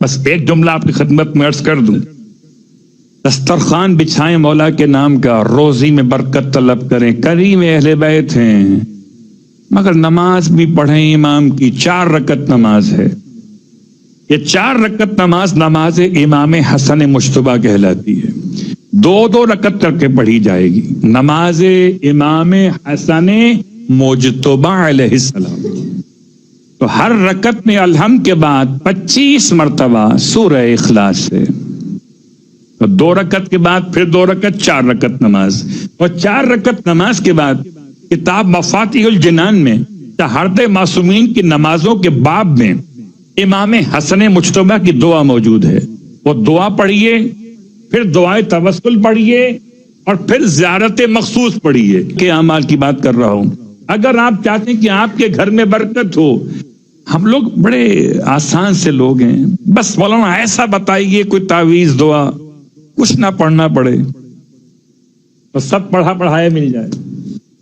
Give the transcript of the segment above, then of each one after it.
بس ایک جملہ آپ کی خدمت میں عرض کر دوں، دسترخوان بچھائیں مولا کے نام کا، روزی میں برکت طلب کریں، کریم اہل بیت ہیں، مگر نماز بھی پڑھیں امام کی، 4 رکعت نماز ہے۔ یہ 4 رکعت نماز نماز امام حسن مجتبیٰ کہلاتی ہے، 2 رکعت کر کے پڑھی جائے گی، نماز امام حسن مجتبیٰ علیہ السلام۔ تو ہر رکعت میں الحمد کے بعد 25 مرتبہ سورہ اخلاص سے، تو 2 رکعت کے بعد پھر 2 رکعت، 4 رکعت نماز، اور 4 رکعت نماز کے بعد کتاب مفاتیح الجنان میں طہارت معصومین کی نمازوں کے باب میں امام حسن مجتبیٰ کی دعا موجود ہے، وہ دعا پڑھیے، پھر دعائے توسل پڑھیے، اور پھر زیارت مخصوص پڑھیے۔ کہ اعمال کی بات کر رہا ہوں، اگر آپ چاہتے ہیں کہ آپ کے گھر میں برکت ہو، ہم لوگ بڑے آسان سے لوگ ہیں، بس مولانا ایسا بتائیے کوئی تعویذ دعا، کچھ نہ پڑھنا پڑے، تو سب پڑھا پڑھایا مل جائے۔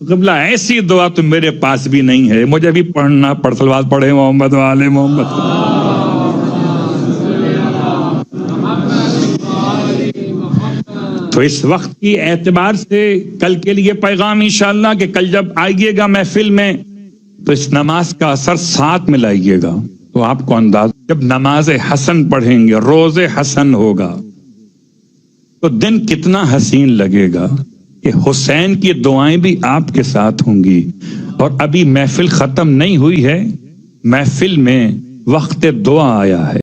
قبلہ ایسی دعا تو میرے پاس بھی نہیں ہے، مجھے بھی پڑھنا پڑ، صلوات پڑھے محمد و آل محمد۔ تو اس وقت کی اعتبار سے کل کے لیے پیغام انشاءاللہ کہ کل جب آئیے گا محفل میں تو اس نماز کا اثر ساتھ میں لائیے گا، تو آپ کو انداز، جب نماز حسن پڑھیں گے، روز حسن ہوگا، تو دن کتنا حسین لگے گا کہ حسین کی دعائیں بھی آپ کے ساتھ ہوں گی۔ اور ابھی محفل ختم نہیں ہوئی ہے، محفل میں وقت دعا آیا ہے۔